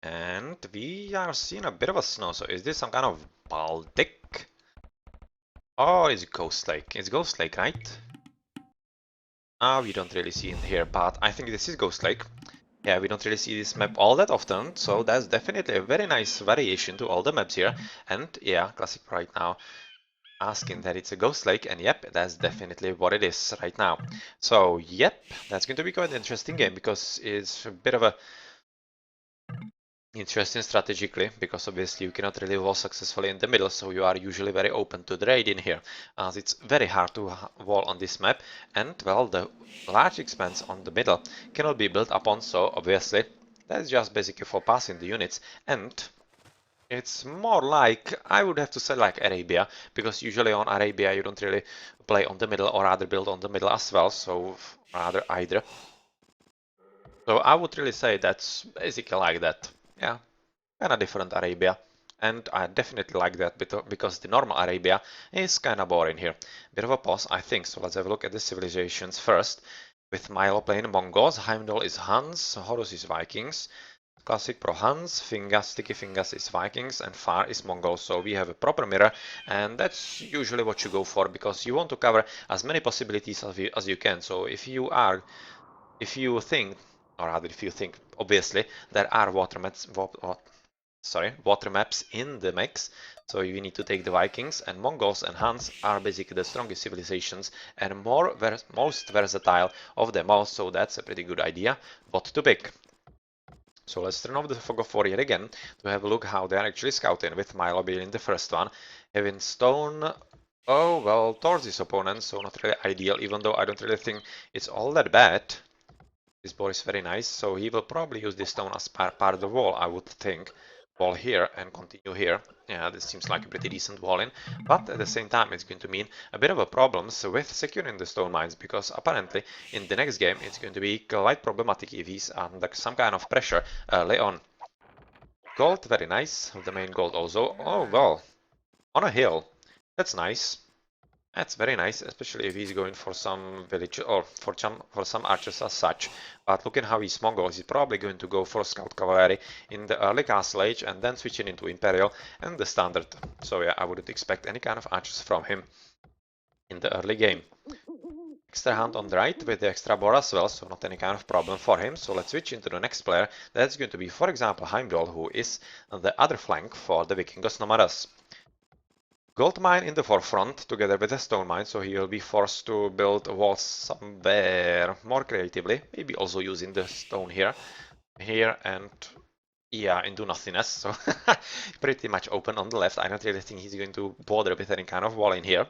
And we are seeing a bit of a snow. So is this some kind of Baltic? Oh, it's Ghost Lake. It's Ghost Lake, right? We don't really see in here, but I think this is Ghost Lake. Yeah, we don't really see this map all that often, so that's definitely a very nice variation to all the maps here. And yeah, Classic right now asking that it's a Ghost Lake, and yep, that's definitely what it is right now. So yep, that's going to be quite an interesting game because it's a bit of a interesting strategically, because obviously you cannot really wall successfully in the middle, so you are usually very open to the raid in here, as it's very hard to wall on this map, and well, the large expanse on the middle cannot be built upon, so obviously that's just basically for passing the units, and it's more like, I would have to say like Arabia, because usually on Arabia you don't really play on the middle or rather build on the middle as well, so rather either. So I would really say that's basically like that. Yeah, kind of different Arabia. And I definitely like that because the normal Arabia is kind of boring here. Bit of a pause, I think. So let's have a look at the civilizations first. With Milo playing Mongols, Heimdall is Huns, Horus is Vikings, Classic Pro Huns, Fingas, Sticky Fingas is Vikings, and Far is Mongols. So we have a proper mirror, and that's usually what you go for because you want to cover as many possibilities as you can. So if you think, or rather if you think, obviously there are water maps in the mix, so you need to take the Vikings, and Mongols and Huns are basically the strongest civilizations and most versatile of them all, so that's a pretty good idea what to pick. So let's turn off the Fog of War yet again to have a look how they're actually scouting, with Milo being the first one, having stone. Oh well, towards his opponent, so not really ideal, even though I don't really think it's all that bad. This board is very nice, so he will probably use this stone as part of the wall, I would think. Wall here and continue here. Yeah, this seems like a pretty decent wall in, but at the same time it's going to mean a bit of a problems with securing the stone mines, because apparently in the next game it's going to be quite problematic if he's under some kind of pressure early on. Gold, very nice. The main gold also. Oh well, on a hill. That's nice. That's very nice, especially if he's going for some village or for some archers as such. But looking how he's Mongol, he's probably going to go for scout cavalry in the early castle age and then switching into imperial and the standard. So yeah, I wouldn't expect any kind of archers from him in the early game. Extra hand on the right with the extra board as well, so not any kind of problem for him. So let's switch into the next player. That's going to be, for example, Heimdall, who is on the other flank for the Vikingos Nomadas. Gold mine in the forefront together with a stone mine, so he will be forced to build walls somewhere more creatively, maybe also using the stone here and yeah, into nothingness, so pretty much open on the left. I don't really think he's going to bother with any kind of wall in here.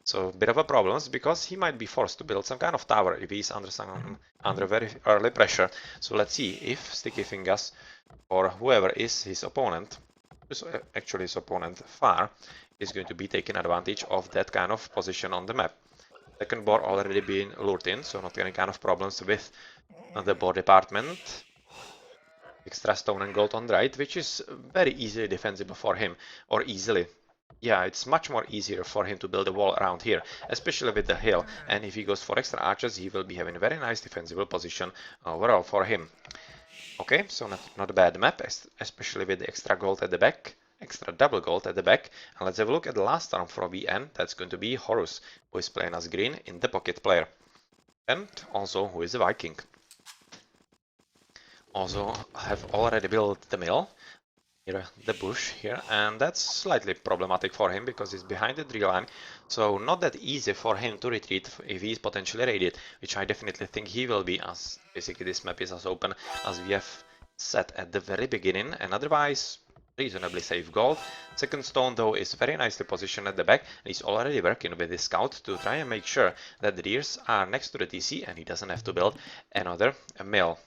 So a bit of a problem because he might be forced to build some kind of tower if he's under very early pressure. So let's see if Sticky Fingers or whoever is his opponent, who's actually his opponent, Far, is going to be taking advantage of that kind of position on the map. Second board already being lured in, so not any kind of problems with the board department. Extra stone and gold on the right, which is very easily defensible for him, or easily. Yeah, it's much more easier for him to build a wall around here, especially with the hill, and if he goes for extra archers, he will be having a very nice defensible position overall for him. Okay, so not a bad map, especially with the extra gold at the back, extra double gold at the back. And let's have a look at the last turn for VN. That's going to be Horus, who is playing as green in the pocket player, and also who is a Viking. Also have already built the mill, here, the bush here, and that's slightly problematic for him because he's behind the tree line, so not that easy for him to retreat if he's potentially raided, which I definitely think he will be, as basically this map is as open as we have set at the very beginning, and otherwise reasonably safe gold. Second stone though is very nicely positioned at the back, and he's already working with his scout to try and make sure that the deers are next to the TC and he doesn't have to build another mill.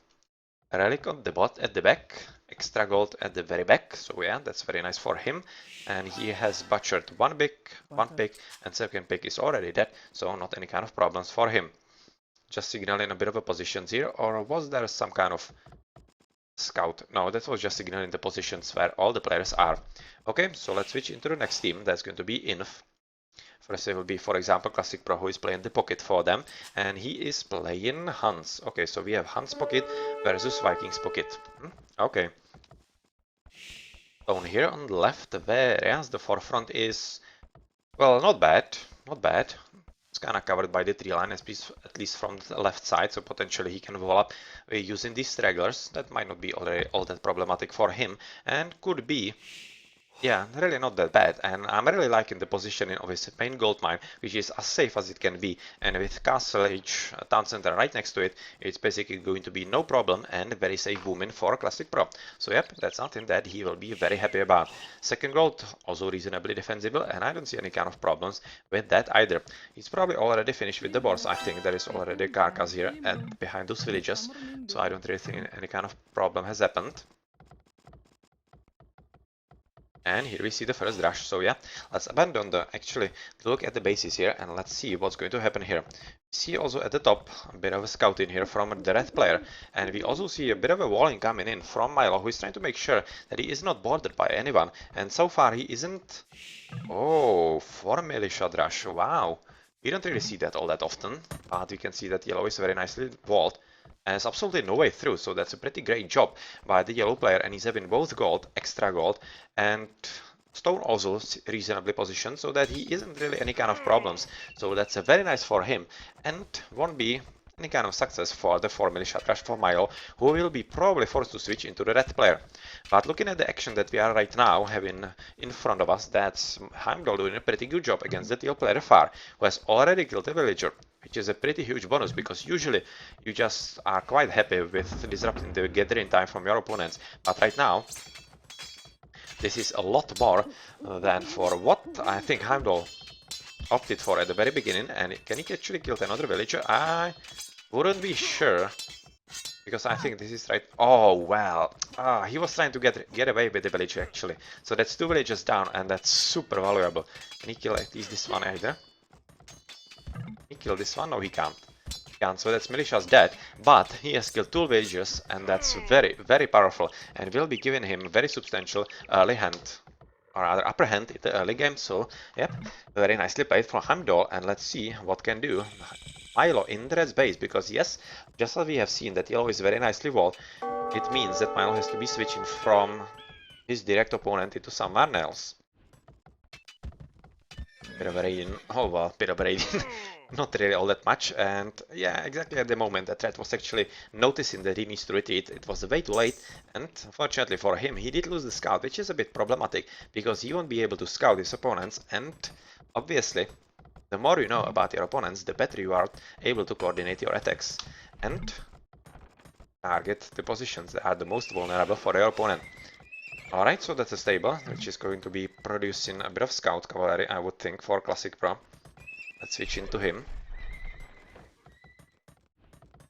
Relic on the bot at the back, extra gold at the very back, so yeah, that's very nice for him. And he has butchered one pick, and second pick is already dead, so not any kind of problems for him. Just signaling a bit of a positions here, or was there some kind of scout? No, that was just signaling the positions where all the players are. Okay, so let's switch into the next team. That's going to be Inf. First it will be, for example, Classic Pro, who is playing the pocket for them, and he is playing Hans. Okay, so we have Hans pocket versus Vikings pocket. Okay. Stone here on the left, whereas the forefront is, well, not bad, not bad. It's kind of covered by the tree line, at least from the left side, so potentially he can wall up using these stragglers. That might not be already all that problematic for him, and could be, yeah, really not that bad. And I'm really liking the positioning of his main gold mine, which is as safe as it can be. And with Castle Age Town Center right next to it, it's basically going to be no problem and very safe booming for Classic Pro. So yep, that's something that he will be very happy about. Second gold, also reasonably defensible, and I don't see any kind of problems with that either. He's probably already finished with the boss. I think there is already a carcass here behind those villages, so I don't really think any kind of problem has happened. And here we see the first rush, so yeah, let's abandon actually look at the bases here and let's see what's going to happen here. We see also at the top a bit of a scouting here from the red player, and we also see a bit of a walling coming in from Milo, who is trying to make sure that he is not bothered by anyone, and so far he isn't. Oh, 4 militia rush, wow. We don't really see that all that often, but we can see that yellow is very nicely walled. And there's absolutely no way through, so that's a pretty great job by the yellow player, and he's having both gold, extra gold, and stone also reasonably positioned, so that he isn't really any kind of problems. So that's a very nice for him, and won't be any kind of success for the 4 militia rush for Milo, who will be probably forced to switch into the red player. But looking at the action that we are right now having in front of us, that's Heimdall doing a pretty good job against the teal player Far, who has already killed a villager, which is a pretty huge bonus, because usually you just are quite happy with disrupting the gathering time from your opponents, but right now this is a lot more than for what I think Heimdall opted for at the very beginning. And can he actually kill another villager? I wouldn't be sure, because I think this is right. Oh well, he was trying to get away with the villager actually. So that's 2 villagers down, and that's super valuable. Can he kill at least this one either? He killed this one? No, he can't. He can't. So that's Militia's dead, but he has killed 2 villagers, and that's very, very powerful, and will be giving him very substantial early hand, or rather upper hand in the early game. So yep, very nicely played from Heimdall, and let's see what can do Milo in the red base, because yes, just as we have seen that yellow is very nicely walled, it means that Milo has to be switching from his direct opponent into someone else. Bit of a raiding. Oh well, bit of a raiding. Not really all that much, and yeah, exactly at the moment that Red was actually noticing that he needs to retreat, it was way too late, and fortunately for him, he did lose the scout, which is a bit problematic, because he won't be able to scout his opponents, and obviously, the more you know about your opponents, the better you are able to coordinate your attacks, and target the positions that are the most vulnerable for your opponent. Alright, so that's a stable, which is going to be producing a bit of scout cavalry, I would think, for Classic Pro. Let's switch into him.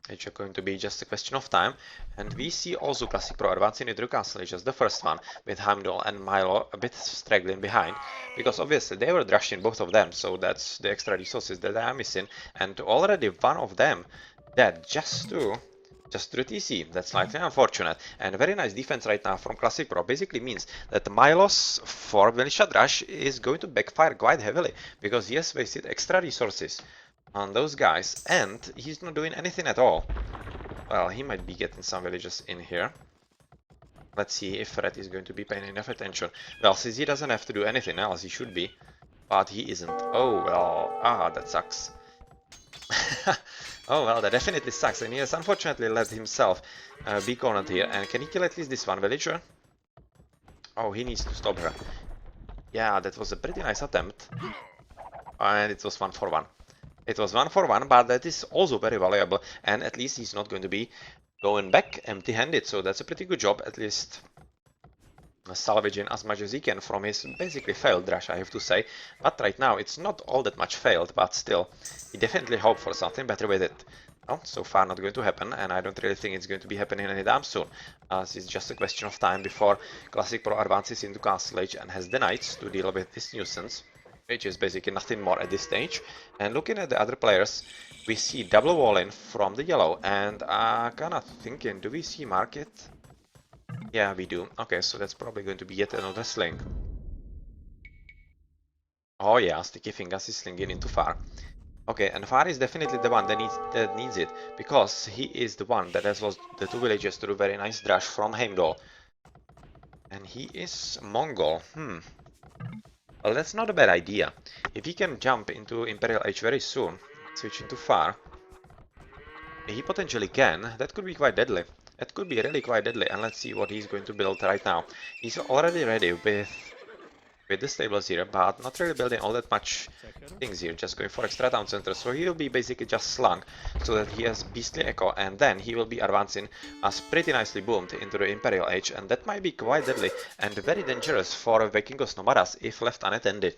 It's going to be just a question of time. And we see also Classic Pro advancing into Castle, just the first one, with Heimdall and Milo a bit straggling behind. Because obviously they were rushing both of them, so that's the extra resources that they are missing. And already one of them dead just through TC. That's slightly unfortunate. And very nice defense right now from Classic Pro basically means that Milo's 4 militia rush is going to backfire quite heavily, because he has wasted extra resources on those guys, and he's not doing anything at all. Well, he might be getting some villages in here. Let's see if Red is going to be paying enough attention. Well, since he doesn't have to do anything else, he should be, but he isn't. Oh well, that sucks. Oh well, that definitely sucks, and he has unfortunately let himself be cornered here. And can he kill at least this one villager? Oh, he needs to stop her. Yeah, that was a pretty nice attempt. And it was 1 for 1. It was 1 for 1, but that is also very valuable, and at least he's not going to be going back empty-handed, so that's a pretty good job, at least salvaging as much as he can from his basically failed rush, I have to say. But right now it's not all that much failed, but still, he definitely hoped for something better with it. Well, so far not going to happen, and I don't really think it's going to be happening anytime soon, as it's just a question of time before Classic Pro advances into Castle Age and has the Knights to deal with this nuisance, which is basically nothing more at this stage. And looking at the other players, we see double walling from the yellow, and kinda thinking, do we see market? Yeah, we do. Okay, so that's probably going to be yet another sling. Oh yeah, Sticky Fingers is slinging into Far. Okay, and Far is definitely the one that needs it, because he is the one that has lost the 2 villages to a very nice dash from Heimdall. And he is Mongol. Well, that's not a bad idea. If he can jump into Imperial Age very soon, switch into far, he potentially can. That could be quite deadly. That could be really quite deadly. And let's see what he's going to build right now. He's already ready with the stables here, but not really building all that much things here, just going for extra town center. So he will be basically just slung so that he has beastly echo, and then he will be advancing as pretty nicely boomed into the Imperial Age, and that might be quite deadly and very dangerous for Vikingos Nomadas if left unattended.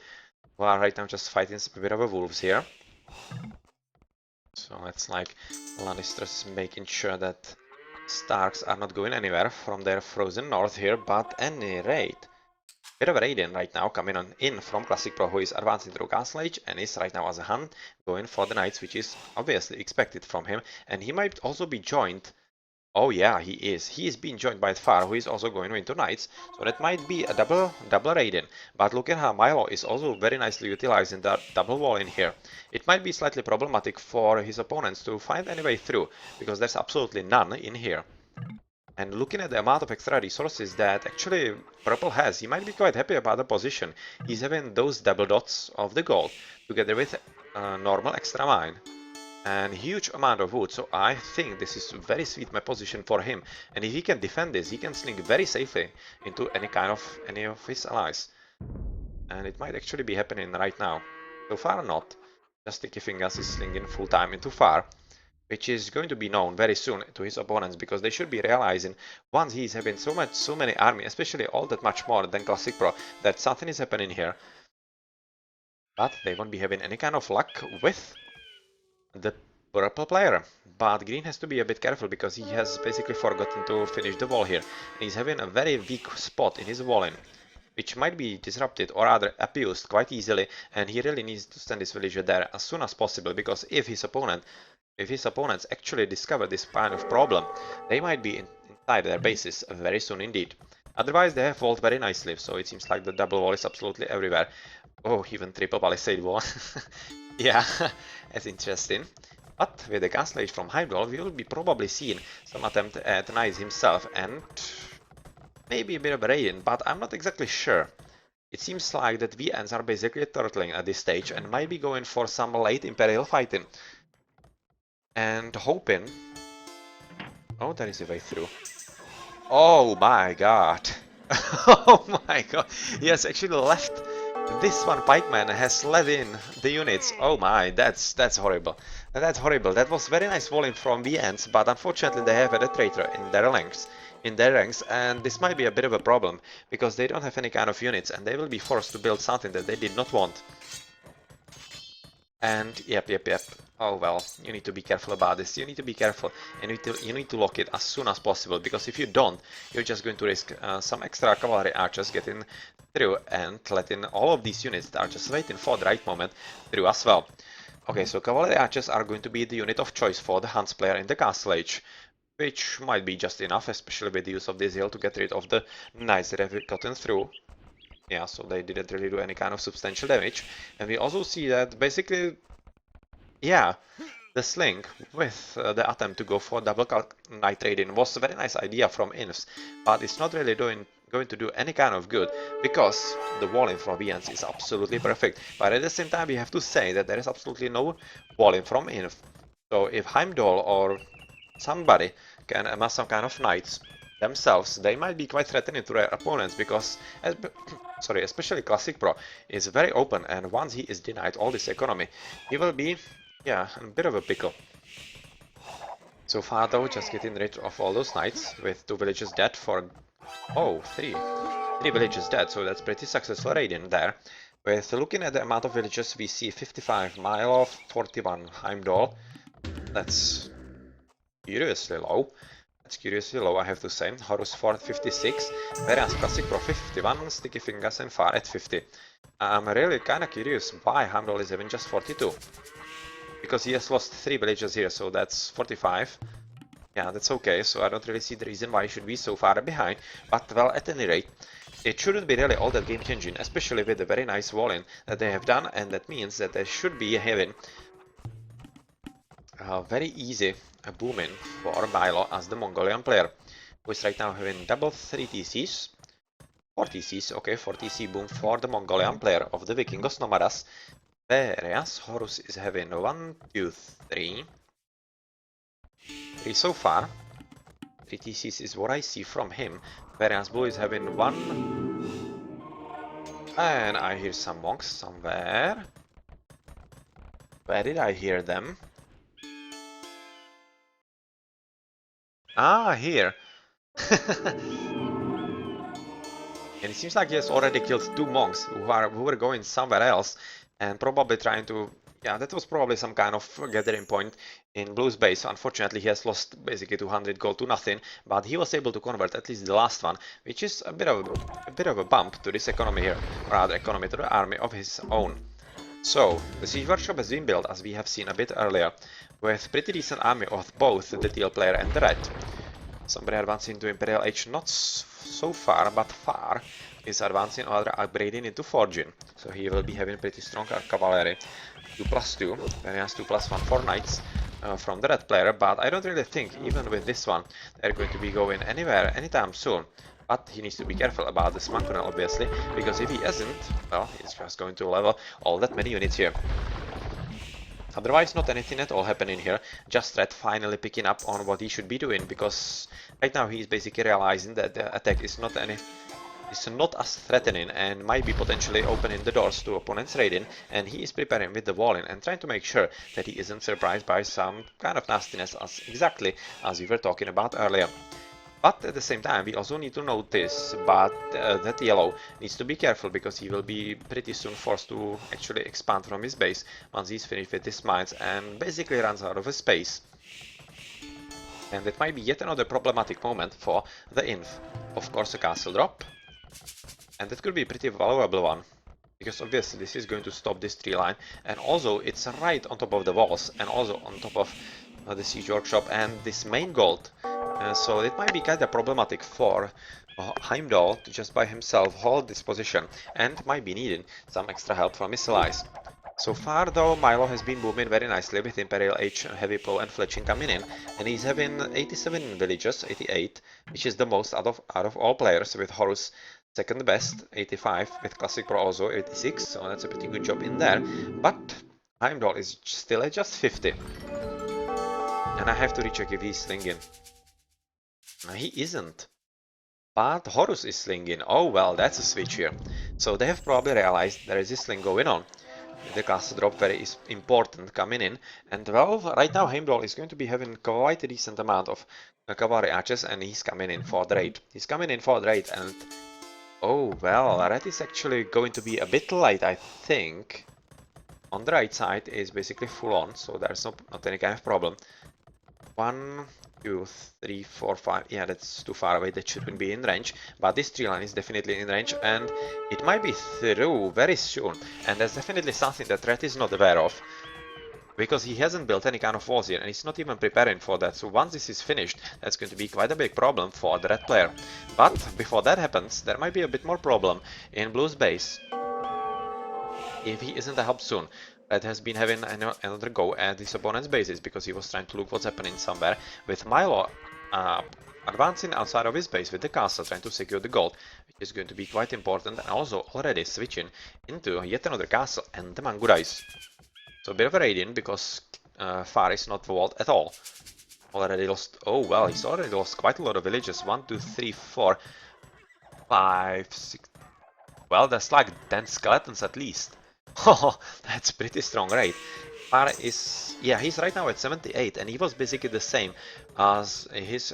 We are right now just fighting a bit of a wolves here. So it's like Lannisters making sure that Starks are not going anywhere from their frozen north here, but at any rate, bit of a Raiden right now coming on in from Classic Pro, who is advancing through Castle Age and is right now as a Han going for the Knights, which is obviously expected from him. And he might also be joined. Oh yeah, he is. He is being joined by Far, who is also going into Knights. So that might be a double Raiden. But look at how Milo is also very nicely utilizing that double wall in here. It might be slightly problematic for his opponents to find any way through, because there's absolutely none in here. And looking at the amount of extra resources that actually Purple has, he might be quite happy about the position. He's having those double dots of the gold together with normal extra mine and huge amount of wood. So I think this is very sweet my position for him. And if he can defend this, he can sneak very safely into any of his allies. And it might actually be happening right now. So far not. Just Sticky Fingers is slinging full time into Far, which is going to be known very soon to his opponents, because they should be realizing once he's having so many army, especially all that much more than Classic Pro, that something is happening here. But they won't be having any kind of luck with the purple player. But green has to be a bit careful, because he has basically forgotten to finish the wall here. And he's having a very weak spot in his walling, which might be disrupted or rather abused quite easily, and he really needs to send his villager there as soon as possible, because if his opponents actually discover this kind of problem, they might be inside their bases very soon indeed. Otherwise, they have walled very nicely, so it seems like the double wall is absolutely everywhere. Oh, even triple palisade wall. Yeah, that's interesting. But with the Castle Age from Heimdall, we will be probably seeing some attempt at Knights himself and maybe a bit of a Raiden, but I'm not exactly sure. It seems like that VNs are basically turtling at this stage and might be going for some late Imperial fighting. And hoping... Oh, there is a way through. Oh my god. Oh my god. He has actually left. This one pikeman has let in the units. Oh my, that's horrible. That's horrible. That was very nice walling from VNs, but unfortunately they have a traitor in their ranks, and this might be a bit of a problem, because they don't have any kind of units, and they will be forced to build something that they did not want. And yep. Oh well, you need to be careful about this. You need to be careful, and you need to lock it as soon as possible, because if you don't, you're just going to risk some extra cavalry archers getting through and letting all of these units that are just waiting for the right moment through as well. Okay, so cavalry archers are going to be the unit of choice for the Hans player in the Castle Age, which might be just enough, especially with the use of this hill to get rid of the knights that have gotten through. Yeah, so they didn't really do any kind of substantial damage. And we also see that basically, yeah, the sling with the attempt to go for double knight raiding was a very nice idea from Infs, but it's not really going to do any kind of good, because the walling from VNs is absolutely perfect. But at the same time, we have to say that there is absolutely no walling from Inf. So if Heimdall or somebody can amass some kind of knights themselves, they might be quite threatening to their opponents, because sorry, especially Classic Pro is very open, and once he is denied all this economy, he will be, yeah, in a bit of a pickle. So far though, just getting rid of all those knights with 2 villages dead for... Oh, 3 villages dead, so that's pretty successful raiding there. With looking at the amount of villages, we see 55 Milo, 41 Heimdall. That's curiously low. That's curiously low, I have to say. Horus Fort 56, whereas Classic Pro 51, Sticky Fingers and Far at 50. I'm really kinda curious why Heimdall is having just 42. Because he has lost 3 villages here, so that's 45. Yeah, that's okay, so I don't really see the reason why he should be so far behind. But, well, at any rate, it shouldn't be really all that game changing, especially with the very nice walling that they have done, and that means that they should be having very easy booming for Milo as the Mongolian player, who is right now having double 3 TCs, 4 TCs, okay, 4 TC boom for the Mongolian player of the Vikingos Nomadas. Whereas Horus is having 1, 2, 3. 3 so far. 3 TCs is what I see from him. Whereas Blue is having 1. And I hear some monks somewhere. Where did I hear them? Ah, here. And it seems like he has already killed 2 monks who were going somewhere else and probably trying to... Yeah, that was probably some kind of gathering point in Blue's base. Unfortunately, he has lost basically 200 gold to nothing, but he was able to convert at least the last one, which is a bit of a bump to this economy here, or rather economy to the army of his own. So, the siege workshop has been built, as we have seen a bit earlier, with pretty decent army of both the teal player and the red. Somebody advancing into Imperial Age, not so far, but far, is advancing or upgrading into Forging. So he will be having pretty strong cavalry. 2+2, then he has 2+1 for knights from the red player, but I don't really think, even with this one, they're going to be going anywhere anytime soon. But he needs to be careful about the Smankunen, obviously, because if he isn't, well, he's just going to level all that many units here. Otherwise, not anything at all happening here, just Red finally picking up on what he should be doing, because right now he's basically realizing that the attack is not as threatening and might be potentially opening the doors to opponents raiding, and he is preparing with the walling and trying to make sure that he isn't surprised by some kind of nastiness, exactly as we were talking about earlier. But at the same time, we also need to notice that yellow needs to be careful, because he will be pretty soon forced to actually expand from his base once he's finished with his mines and basically runs out of space. And it might be yet another problematic moment for the Inf. Of course, a castle drop. And that could be a pretty valuable one, because obviously this is going to stop this tree line, and also it's right on top of the walls and also on top of the siege workshop and this main gold. So it might be kind of problematic for Heimdall to just by himself hold this position, and might be needing some extra help from his allies. So far though, Milo has been booming very nicely with Imperial Age, Heavy Plow and Fletching coming in, and he's having 87 villages, 88, which is the most out of all players, with Horus second best, 85, with Classic Pro also 86, so that's a pretty good job in there. But Heimdall is still at just 50. And I have to recheck if he's slinging. No, he isn't. But Horus is slinging. Oh well, that's a switch here. So they have probably realized there is a sling going on. The castle drop very is important coming in. And well, right now Heimdall is going to be having quite a decent amount of cavalry archers, and he's coming in for the raid. He's coming in for the raid, and oh well, Red is actually going to be a bit light, I think. On the right side is basically full on, so there's not any kind of problem. 1, 2, 3, 4, 5. Yeah, that's too far away. That shouldn't be in range. But this tree line is definitely in range, and it might be through very soon. And that's definitely something that Red is not aware of, because he hasn't built any kind of walls here, and he's not even preparing for that. So once this is finished, that's going to be quite a big problem for the red player. But before that happens, there might be a bit more problem in Blue's base, if he isn't a help soon. Red has been having another go at his opponent's bases, because he was trying to look what's happening somewhere, with Milo advancing outside of his base with the castle, trying to secure the gold, which is going to be quite important, and also already switching into yet another castle and the Mangurais. So a bit of a raid in, because Far is not walled at all. Already lost, oh well, he's already lost quite a lot of villages. 1, 2, 3, 4, 5, 6, well, that's like 10 skeletons at least. Oh, that's pretty strong raid. Far is, yeah, he's right now at 78, and he was basically the same as his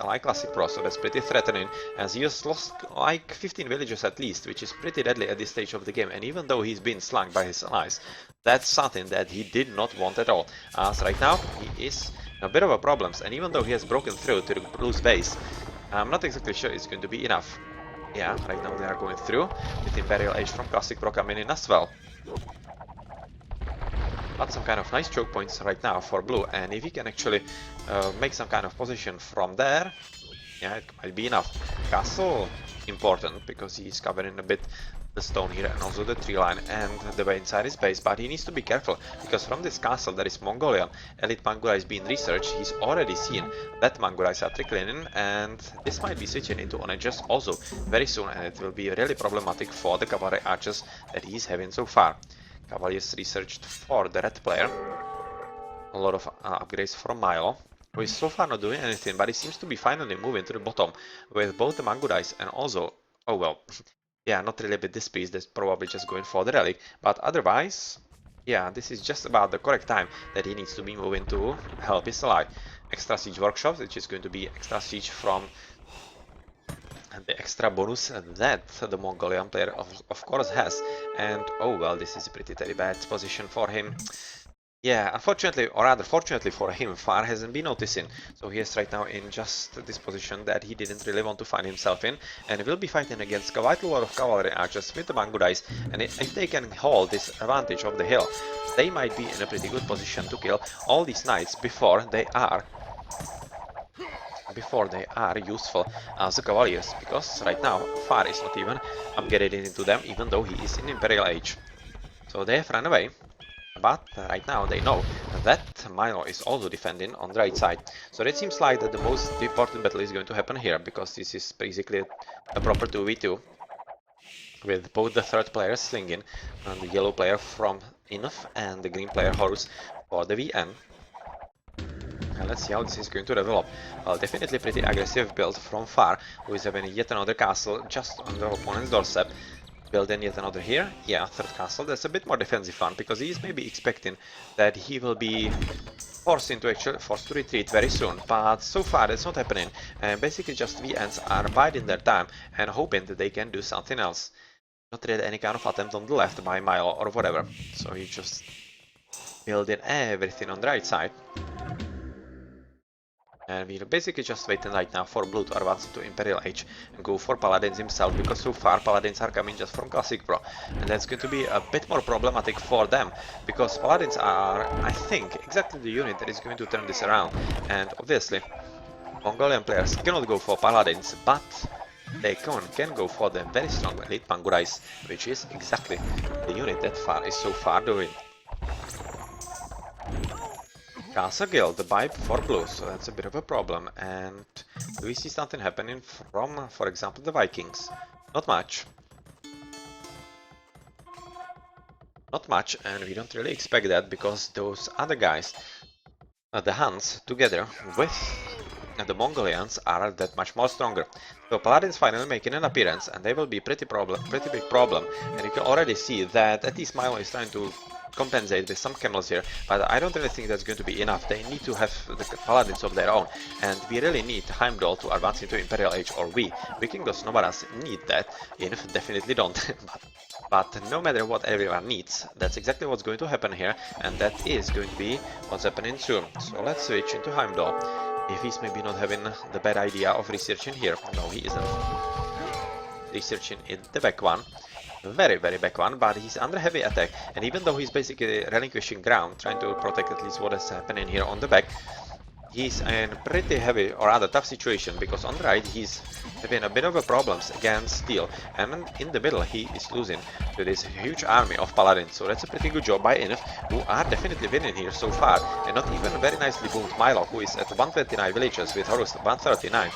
ally Classic Pro, so that's pretty threatening, as he has lost like 15 villages at least, which is pretty deadly at this stage of the game. And even though he's been slung by his allies, that's something that he did not want at all, as right now he is in a bit of a problems, and even though he has broken through to the Blue's base, I'm not exactly sure it's going to be enough. Yeah, right now they are going through, with Imperial Age from Classic Pro coming in as well. But some kind of nice choke points right now for Blue, and if he can actually make some kind of position from there, yeah, it might be enough. Castle important, because he's covering a bit the stone here and also the tree line and the way inside his base, but he needs to be careful because from this castle there is Mongolian elite Mangurais being researched. He's already seen that Mangurais are trickling in, and this might be switching into onagers also very soon, and it will be really problematic for the cavalry archers that he's having so far. Cavaliers researched for the red player, a lot of upgrades from Milo, who is so far not doing anything, but he seems to be finally moving to the bottom with both the Mangurais and also, oh well, yeah, not really with this piece, that's probably just going for the relic, but otherwise, yeah, this is just about the correct time that he needs to be moving to help his ally. Extra siege workshops, which is going to be extra siege from the extra bonus that the Mongolian player of course has. And oh well, this is a pretty bad position for him. Yeah, unfortunately, or rather fortunately for him, Far hasn't been noticing, so he is right now in just this position that he didn't really want to find himself in, and will be fighting against quite a lot of cavalry archers with the Mangurais, and if they can hold this advantage of the hill, they might be in a pretty good position to kill all these knights before they are useful as the cavaliers, because right now Far is not even upgraded into them, even though he is in Imperial Age. So they have run away. But right now they know that Milo is also defending on the right side. So it seems like that the most important battle is going to happen here, because this is basically a proper 2v2 with both the third player slinging and the yellow player from Inf and the green player Horus for the VN. And let's see how this is going to develop. Well, definitely pretty aggressive build from Far, who is having yet another castle just on the opponent's doorstep. Building yet another here, yeah, third castle. That's a bit more defensive fun, because he's maybe expecting that he will be forced to retreat very soon, but so far it's not happening, and basically just VNs are biding their time and hoping that they can do something else. Not really any kind of attempt on the left by Milo or whatever, so he's just building everything on the right side. And we're basically just waiting right now for Blue to advance to Imperial Age and go for Paladins himself, because so far Paladins are coming just from Classic Pro, and that's going to be a bit more problematic for them, because Paladins are, I think, exactly the unit that is going to turn this around. And obviously Mongolian players cannot go for Paladins, but they can go for the very strong elite Mangurais, which is exactly the unit that Far is so far doing. Castle Guild, the buy for blue, so that's a bit of a problem. And do we see something happening from, for example, the Vikings? Not much. Not much, and we don't really expect that, because those other guys, the Huns, together with the Mongolians, are that much more stronger. So Paladins finally making an appearance, and they will be pretty big problem. And you can already see that at least Milo is trying to compensate with some camels here, but I don't really think that's going to be enough. They need to have the paladins of their own, and we really need Heimdall to advance into Imperial Age, or we Vikingos Novaras need that. Inf definitely don't. But no matter what everyone needs, that's exactly what's going to happen here, and that is going to be what's happening soon. So let's switch into Heimdall. If he's maybe not having the bad idea of researching here. No, he isn't. Researching in the back one. Very back one, but he's under heavy attack, and even though he's basically relinquishing ground, trying to protect at least what is happening here on the back, he's in a pretty heavy or rather tough situation, because on the right he's having a bit of a problems against steel, and in the middle he is losing to this huge army of paladins. So that's a pretty good job by Inf, who are definitely winning here so far, and not even very nicely boomed Milo, who is at 129 villages with Horus 139,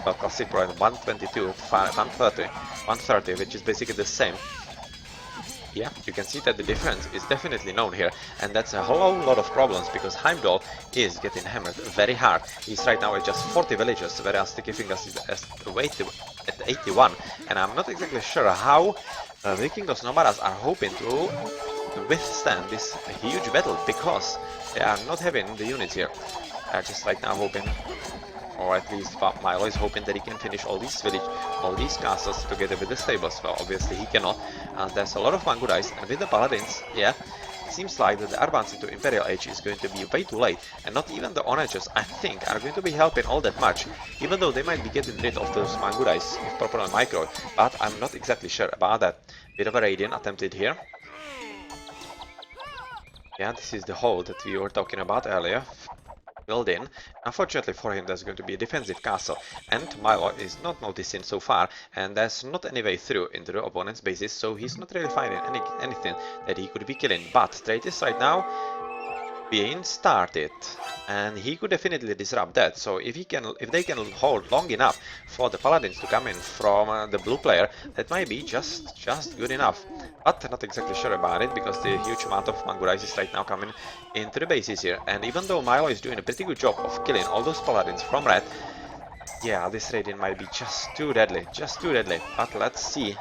well, Classic Pro at 122, 130, which is basically the same. Yeah, you can see that the difference is definitely known here, and that's a whole lot of problems, because Heimdall is getting hammered very hard. He's right now at just 40 villages, whereas the Kifingas is at 81, and I'm not exactly sure how Vikingos Nomaras are hoping to withstand this huge battle, because they are not having the units here. They're just right now hoping, or at least Milo is hoping, that he can finish all these castles together with the stables. Well, obviously he cannot, as there's a lot of Mangurais, and with the Paladins, yeah, it seems like that the advance into Imperial Age is going to be way too late, and not even the onagers, I think, are going to be helping all that much, even though they might be getting rid of those Mangurais with proper micro, but I'm not exactly sure about that. Bit of a Radiant attempted here. Yeah, this is the hole that we were talking about earlier. built in. Unfortunately for him, there's going to be a defensive castle, and Milo is not noticing so far, and there's not any way through into the opponent's bases, so he's not really finding anything that he could be killing. But trade is right now being started, and he could definitely disrupt that. So if they can hold long enough for the paladins to come in from the blue player, that might be just good enough. But not exactly sure about it, because the huge amount of Mangurais is right now coming into the bases here. And even though Milo is doing a pretty good job of killing all those paladins from red, yeah, this raiding might be just too deadly. But let's see,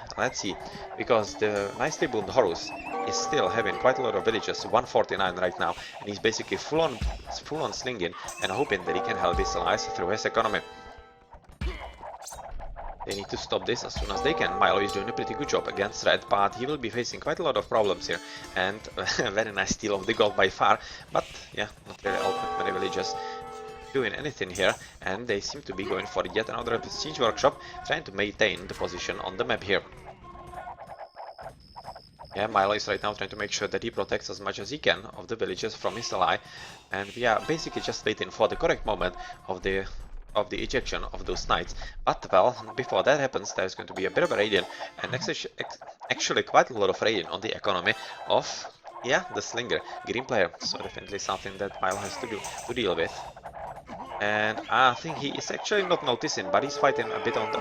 because the nicely boomed Horus is still having quite a lot of villagers, 149 right now, and he's basically full on slinging and hoping that he can help his allies through his economy. They need to stop this as soon as they can. Milo is doing a pretty good job against red, but he will be facing quite a lot of problems here, and a very nice steal of the gold by far, but yeah, not really all many villagers doing anything here, and they seem to be going for yet another siege workshop, trying to maintain the position on the map here. Yeah, Milo is right now trying to make sure that he protects as much as he can of the villages from his ally, and we are basically just waiting for the correct moment of the ejection of those knights. But well, before that happens, there's going to be a bit of a raiding, and actually quite a lot of raiding on the economy of, yeah, the slinger green player. So definitely something that Milo has to deal with. And I think he is actually not noticing, but he's fighting a bit on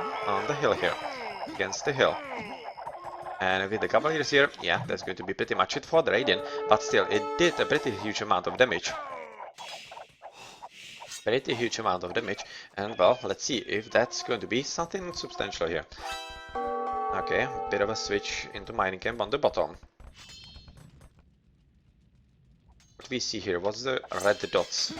the hill here, against the hill. And with the cavaliers here, yeah, that's going to be pretty much it for the raiding, but still, it did a pretty huge amount of damage. And well, let's see if that's going to be something substantial here. Okay, bit of a switch into mining camp on the bottom. What we see here, what's the red dots?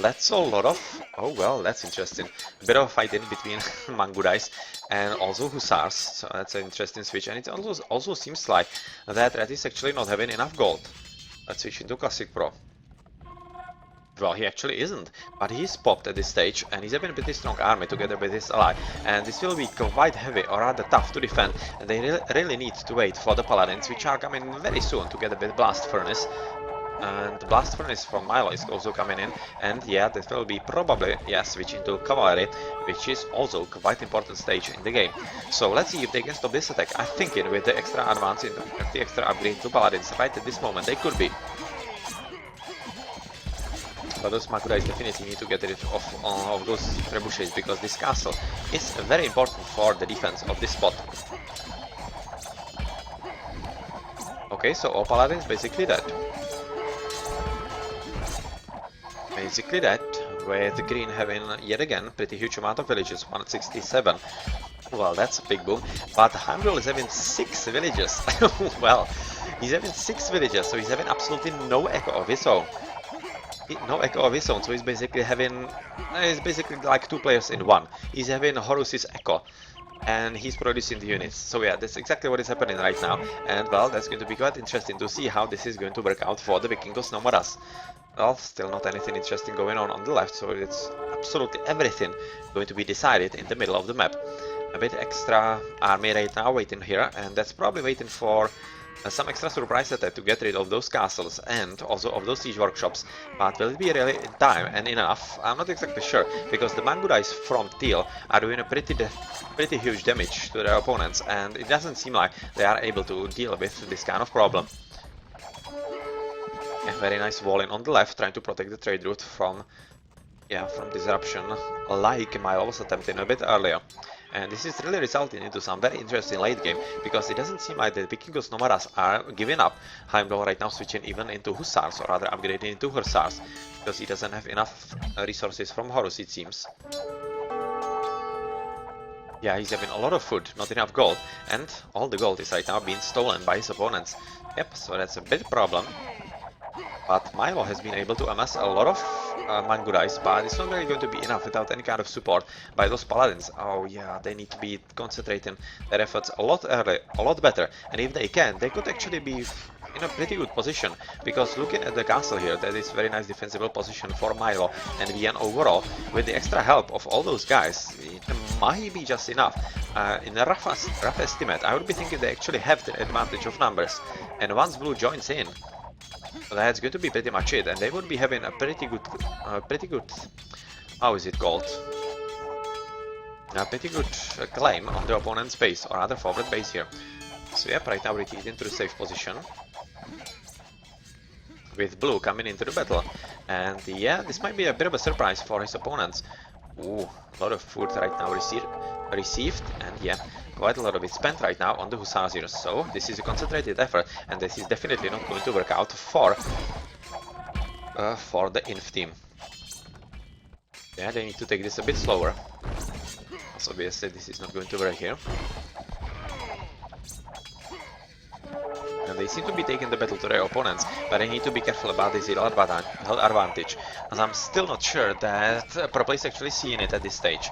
That's a lot of... oh well, that's interesting. A bit of a fight in between Mangurais and also Hussars, so that's an interesting switch. And it also seems like that red is actually not having enough gold. Let's switch into Classic Pro. Well, he actually isn't, but he's popped at this stage, and he's having a pretty strong army together with his ally, and this will be quite heavy or rather tough to defend, and they really need to wait for the paladins, which are coming very soon together with Blast Furnace. And the Blast Furnace from Milo is also coming in, and yeah, that will be probably, yeah, switching to Cavalry, which is also quite important stage in the game. So let's see if they can stop this attack. I'm thinking with the extra advance, the extra upgrade to Paladins right at this moment, they could be. But those Mangurais definitely need to get rid of those trebuchets, because this castle is very important for the defense of this spot. Okay, so all Paladins basically dead. With the green having yet again pretty huge amount of villages, 167. Well, that's a big boom. But Heimdall is having 6 villages. Well, he's having 6 villages, so he's having absolutely no echo of his own. So he's basically having... it's basically like 2 players in 1. He's having Horus's echo, and he's producing the units. So yeah, that's exactly what is happening right now. And well, that's going to be quite interesting to see how this is going to work out for the Vikingos Nomadas. Well, still not anything interesting going on the left, so it's absolutely everything going to be decided in the middle of the map. A bit extra army right now waiting here, and that's probably waiting for some extra surprise attack to get rid of those castles and also of those siege workshops. But will it be really in time and enough? I'm not exactly sure, because the Mangurais from Teal are doing a pretty huge damage to their opponents, and it doesn't seem like they are able to deal with this kind of problem. Yeah, very nice walling on the left, trying to protect the trade route from disruption, like Milo was attempting a bit earlier. And this is really resulting into some very interesting late game, because it doesn't seem like the Vikingos Nomadas are giving up. Heimdall right now switching even into Hussars, or rather upgrading into Hussars, because he doesn't have enough resources from Horus, it seems. Yeah, he's having a lot of food, not enough gold, and all the gold is right now being stolen by his opponents. Yep, so that's a big problem. But Milo has been able to amass a lot of Mangurais, but it's not really going to be enough without any kind of support by those Paladins. Oh yeah, they need to be concentrating their efforts a lot earlier, a lot better. And if they can, they could actually be in a pretty good position, because looking at the castle here, that is very nice defensible position for Milo and Vian overall. With the extra help of all those guys, it might be just enough. In a rough estimate, I would be thinking they actually have the advantage of numbers. And once Blue joins in, So that's going to be pretty much it, and they would be having a pretty good, how is it called? A pretty good claim on the opponent's base, or other forward base here. So yep, right now retreat into the safe position. With blue coming into the battle. And yeah, this might be a bit of a surprise for his opponents. Ooh, a lot of food right now received, and yeah, quite a lot of it spent right now on the Hussars here. So this is a concentrated effort, and this is definitely not going to work out for the Inf team. Yeah, they need to take this a bit slower. So obviously this is not going to work here. And they seem to be taking the battle to their opponents, but they need to be careful about this hill advantage, as I'm still not sure that Pro is actually seeing it at this stage.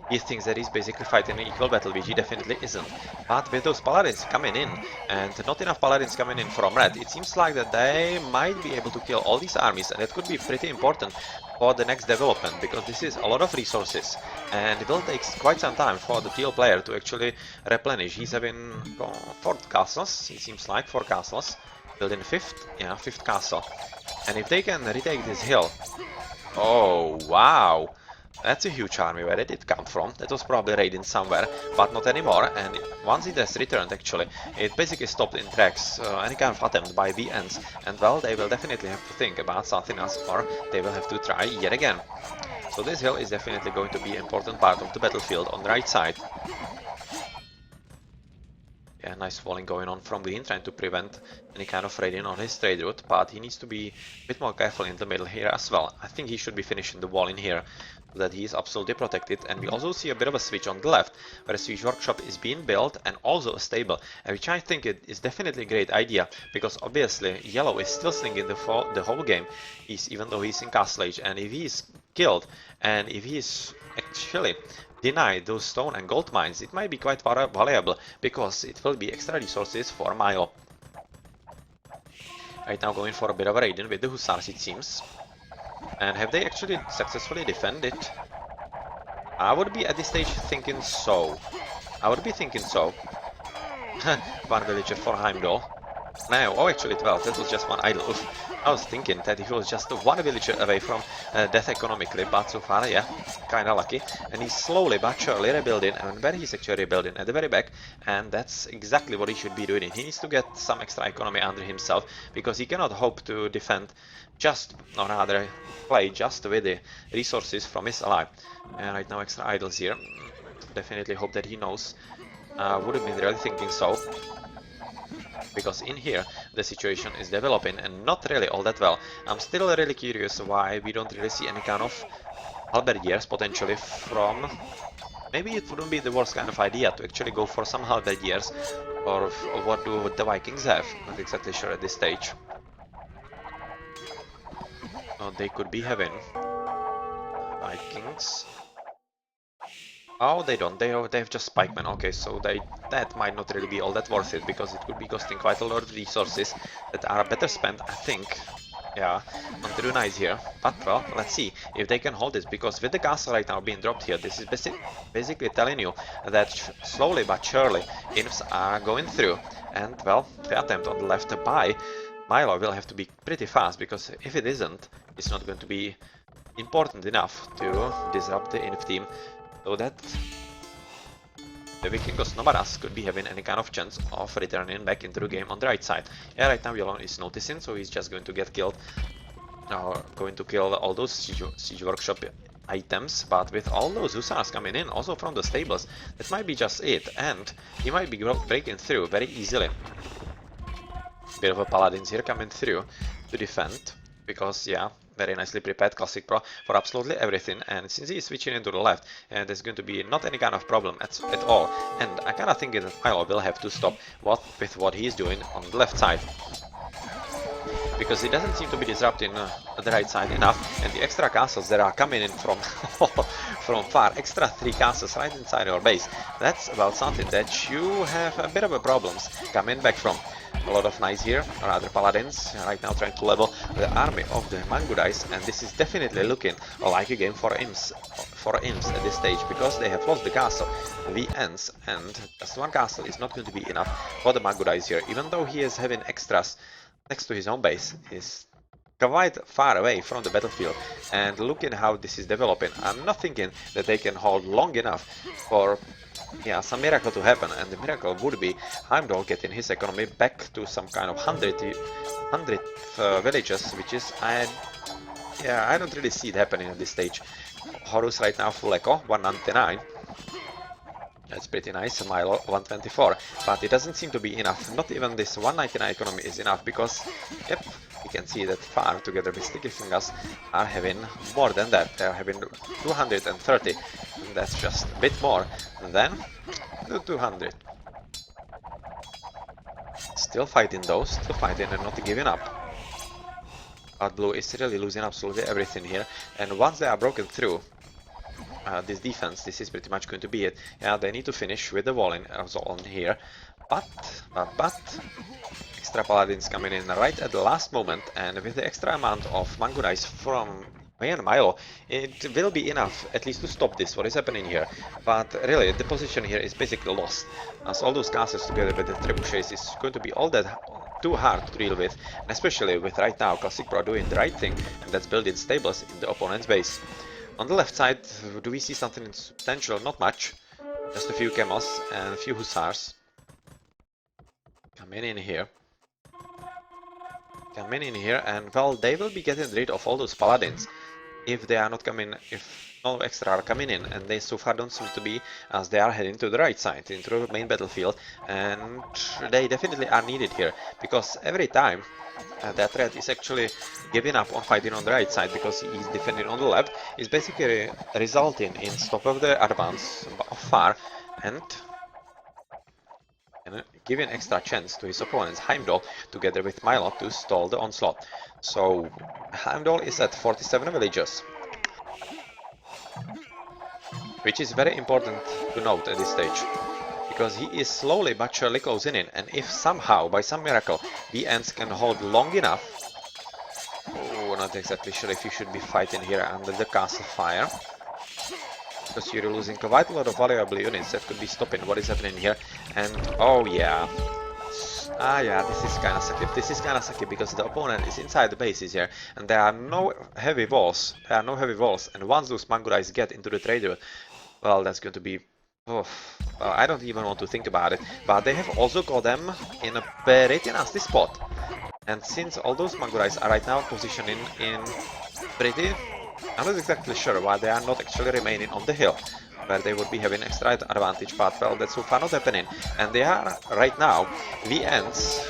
He thinks that he's basically fighting an equal battle, which he definitely isn't. But with those paladins coming in, and not enough paladins coming in from red, it seems like that they might be able to kill all these armies, and that could be pretty important for the next development, because this is a lot of resources, and it will take quite some time for the teal player to actually replenish. He's having 4 castles, it seems like, 4 castles, building 5th, yeah, 5th castle. And if they can retake this hill, oh wow, that's a huge army. Where did it come from? That was probably raiding somewhere, but not anymore. And once it has returned, actually, it basically stopped in tracks any kind of attempt by the ends. And well, they will definitely have to think about something else, or they will have to try yet again. So this hill is definitely going to be an important part of the battlefield on the right side. Yeah, nice falling going on from green, trying to prevent any kind of raiding on his trade route, but he needs to be a bit more careful in the middle here as well. I think he should be finishing the wall in here, so that he is absolutely protected. And we also see a bit of a switch on the left, where a siege workshop is being built, and also a stable, and which I think it is definitely a great idea, because obviously yellow is still slinging the whole game, even though he's in castle age, and if he's killed, and if he's actually deny those stone and gold mines, it might be quite valuable, because it will be extra resources for Milo. Right now going for a bit of a raiding with the Hussars, it seems. And have they actually successfully defended? I would be at this stage thinking so. I would be thinking so. One villager for Heimdall. No, oh actually well, that was just one idle. I was thinking that he was just one villager away from death economically, but so far, yeah, kinda lucky. And he's slowly but surely rebuilding, and where he's actually rebuilding at the very back, and that's exactly what he should be doing. He needs to get some extra economy under himself, because he cannot hope to defend just, or rather, play just with the resources from his ally. And right now extra idols here. Definitely hope that he knows. Would have been really thinking so. Because in here the situation is developing and not really all that well. I'm still really curious why we don't really see any kind of halberdiers potentially from... Maybe it wouldn't be the worst kind of idea to actually go for some halberdiers, or what do the Vikings have? Not exactly sure at this stage. Oh, they could be having Vikings. Oh, they don't. They have just pikemen. Okay, so that might not really be all that worth it, because it could be costing quite a lot of resources that are better spent, I think. Yeah, on the Runais here. But well, let's see if they can hold it, because with the castle right now being dropped here, this is basically telling you that slowly but surely imps are going through. And well, the attempt on the left by Milo will have to be pretty fast, because if it isn't, it's not going to be important enough to disrupt the inf team. So that the Vikingos Novaras could be having any kind of chance of returning back into the game on the right side. Yeah, right now Yellow is noticing, so he's just going to get killed, or going to kill all those siege workshop items. But with all those Hussars coming in, also from the stables, that might be just it, and he might be breaking through very easily. Bit of a paladins here coming through to defend, because yeah, very nicely prepared Classic Pro for absolutely everything. And since he's switching into the left, and there's going to be not any kind of problem at all. And I kind of think that Milo will have to stop with what he's doing on the left side, because it doesn't seem to be disrupting the right side enough. And the extra castles that are coming in from from far, extra 3 castles right inside your base, that's about something that you have a bit of a problems coming back from. A lot of knights here, or other paladins, right now trying to level the army of the Mangudais, and this is definitely looking like a game for imps at this stage, because they have lost the castle, the ends, and just one castle is not going to be enough for the Mangudais here, even though he is having extras next to his home base is quite far away from the battlefield, and looking how this is developing, I'm not thinking that they can hold long enough for some miracle to happen, and the miracle would be Heimdall getting his economy back to some kind of 100 villages, which is I don't really see it happening at this stage. Horus right now full eco 199. That's pretty nice. Milo 124, but it doesn't seem to be enough. Not even this 199 economy is enough because, yep, you can see that Far together with Sticky Fingers are having more than that. They are having 230, and that's just a bit more than the 200. Still fighting those, still fighting and not giving up. But Blue is really losing absolutely everything here, and once they are broken through, this defense, this is pretty much going to be it. Yeah, they need to finish with the wall on here, but extra paladins coming in right at the last moment, and with the extra amount of Mangunais from me and Milo, it will be enough at least to stop this, what is happening here. But really, the position here is basically lost, as all those castles together with the trebuchets is going to be all that too hard to deal with, and especially with right now Classic Pro doing the right thing, and that's building stables in the opponent's base. On the left side, do we see something substantial? Not much. Just a few camels and a few hussars. Coming in here. Coming in here, and well, they will be getting rid of all those paladins. If they are not coming, if no extra are coming in, and they so far don't seem to be, as they are heading to the right side, into the main battlefield, and they definitely are needed here, because every time that red is actually giving up on fighting on the right side because he is defending on the left, is basically resulting in stop of the advance of Far and giving extra chance to his opponents Heimdall together with Milo to stall the onslaught. So Heimdall is at 47 villagers, which is very important to note at this stage, because he is slowly but surely closing in, and if somehow, by some miracle, the ends can hold long enough. Oh, not exactly sure if you should be fighting here under the castle fire, because you're losing quite a lot of valuable units that could be stopping what is happening here. And oh yeah, yeah, this is kinda sucky. This is kinda sucky because the opponent is inside the bases here, and there are no heavy walls. And once those Mangurais get into the trade route, well, that's going to be... Oh, well, I don't even want to think about it. But they have also got them in a pretty nasty spot. And since all those Mangurais are right now positioning in pretty... I'm not exactly sure why they are not actually remaining on the hill, where they would be having extra advantage, but well, that's so far not happening. And they are, right now, the ends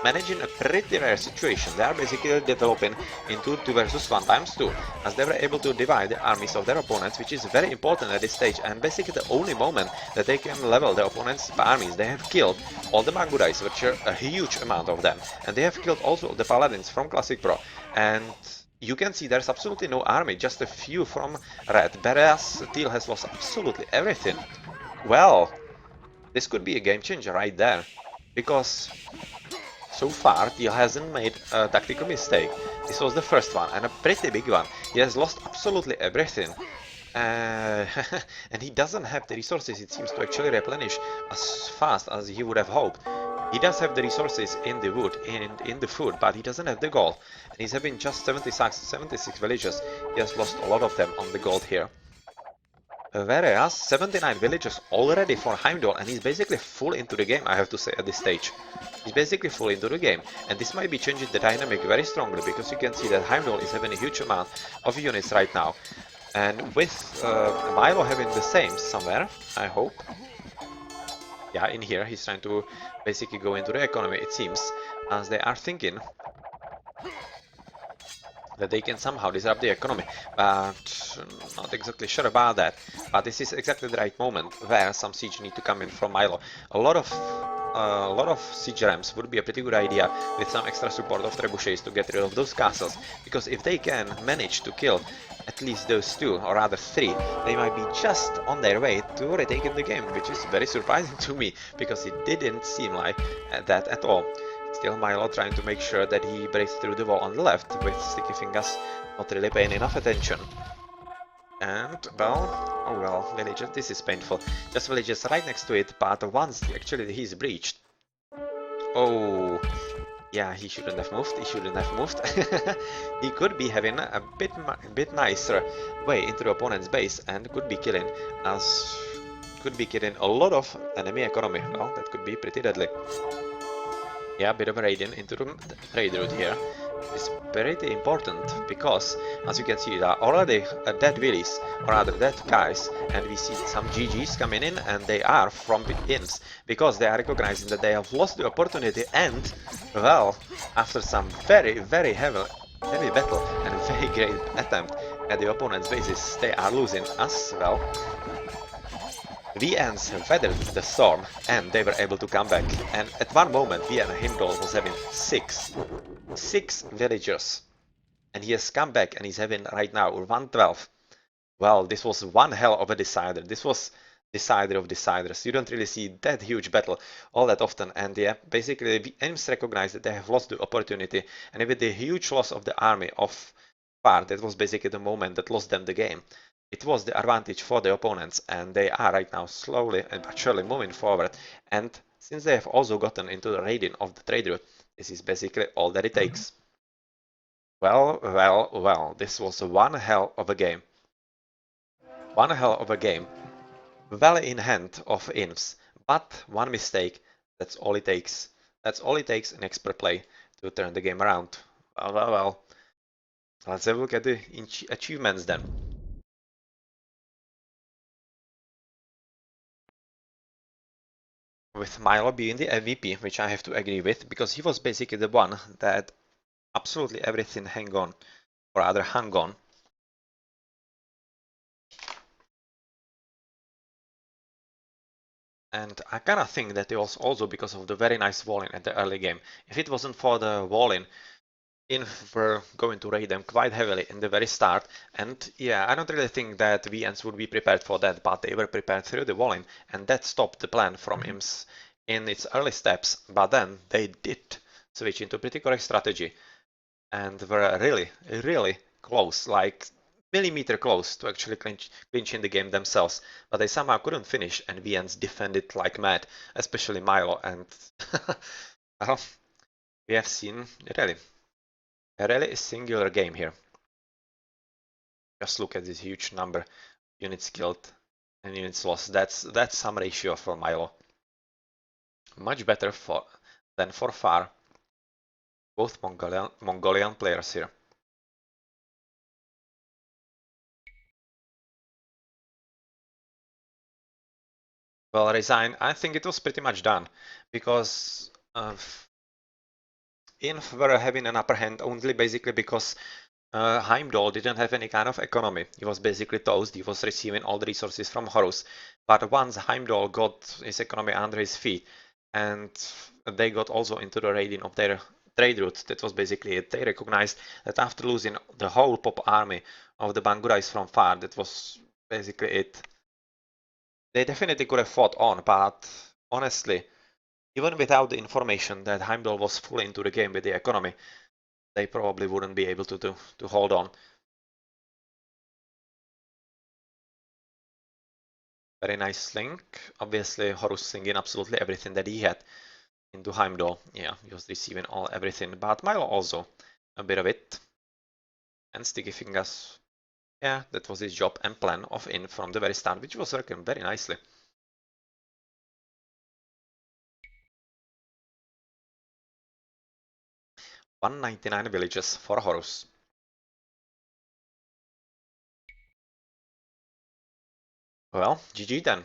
managing a pretty rare situation. They are basically developing into 2 versus 1 times 2, as they were able to divide the armies of their opponents, which is very important at this stage, and basically the only moment that they can level the opponent's armies. They have killed all the Mangurais, which are a huge amount of them, and they have killed also the Paladins from Classic Pro, and you can see there's absolutely no army, just a few from red, whereas Teal has lost absolutely everything. Well, this could be a game changer right there, because so far Teal hasn't made a tactical mistake. This was the first one, and a pretty big one. He has lost absolutely everything. And he doesn't have the resources, it seems, to actually replenish as fast as he would have hoped. He does have the resources in the wood and in the food, but he doesn't have the gold. And he's having just 76 villages. He has lost a lot of them on the gold here. Whereas 79 villages already for Heimdall, and he's basically full into the game, I have to say, at this stage. He's basically full into the game, and this might be changing the dynamic very strongly, because you can see that Heimdall is having a huge amount of units right now. And with Milo having the same somewhere, I hope. Yeah, in here, he's trying to basically go into the economy, it seems, as they are thinking that they can somehow disrupt the economy, but not exactly sure about that. But this is exactly the right moment where some siege need to come in from Milo. A lot of siege ramps would be a pretty good idea with some extra support of trebuchets to get rid of those castles, because if they can manage to kill at least those 2, or rather 3, they might be just on their way to retaking the game, which is very surprising to me, because it didn't seem like that at all. Still Milo trying to make sure that he breaks through the wall on the left, with Sticky Fingers not really paying enough attention. And, well, oh well, villages, this is painful. Just villages right next to it, but once actually he's breached. Oh, Yeah, he shouldn't have moved. He shouldn't have moved. He could be having a bit nicer way into the opponent's base and could be killing a lot of enemy economy. Well, that could be pretty deadly. Yeah, a bit of a raiding into the trade route here is pretty important because, as you can see, there are already dead willies, or rather dead guys, and we see some GGs coming in, and they are from imps because they are recognizing that they have lost the opportunity, and, well, after some very heavy battle and very great attempt at the opponent's bases, they are losing as well. VNs weathered the storm and they were able to come back, and at one moment VN Heimdall was having six villagers, and he has come back and he's having right now 112. Well, this was one hell of a decider. This was decider of deciders. You don't really see that huge battle all that often, and yeah, basically the enemies recognize that they have lost the opportunity, and with the huge loss of the army of Far, that was basically the moment that lost them the game. It was the advantage for the opponents, and they are right now slowly but surely moving forward, and since they have also gotten into the raiding of the trade route, this is basically all that it takes. Well, this was one hell of a game. One hell of a game. Well in hand of Infs, but one mistake, that's all it takes. That's all it takes in expert play to turn the game around. Well. Let's have a look at the achievements then. With Milo being the MVP, which I have to agree with, because he was basically the one that absolutely everything hung on, or rather hung on. And I kind of think that it was also because of the very nice walling at the early game. If it wasn't for the walling, Inf were going to raid them quite heavily in the very start, and yeah, I don't really think that VNs would be prepared for that, but they were prepared through the walling, and that stopped the plan from Imps in its early steps, but then they did switch into pretty correct strategy, and were really close, like millimeter close to actually clinching the game themselves, but they somehow couldn't finish, and VNs defended like mad, especially Milo, and well, we have seen really a really singular game here. Just look at this huge number, units killed and units lost. That's some ratio for Milo. Much better than for Far. Both Mongolian players here. Well, resign. I think it was pretty much done because Inf were having an upper hand only basically because Heimdall didn't have any kind of economy. He was basically toast. He was receiving all the resources from Horus. But once Heimdall got his economy under his feet, and they got also into the raiding of their trade route, that was basically it. They recognized that after losing the whole pop army of the Bangurais from Far, that was basically it. They definitely could have fought on, but honestly, even without the information that Heimdall was fully into the game with the economy, they probably wouldn't be able to hold on. Very nice link. Obviously, Horus slinging absolutely everything that he had into Heimdall. Yeah, he was receiving everything, but Milo also a bit of it. And Sticky Fingers, yeah, that was his job and plan of in from the very start, which was working very nicely. $199 villages for Horus. Well, GG then.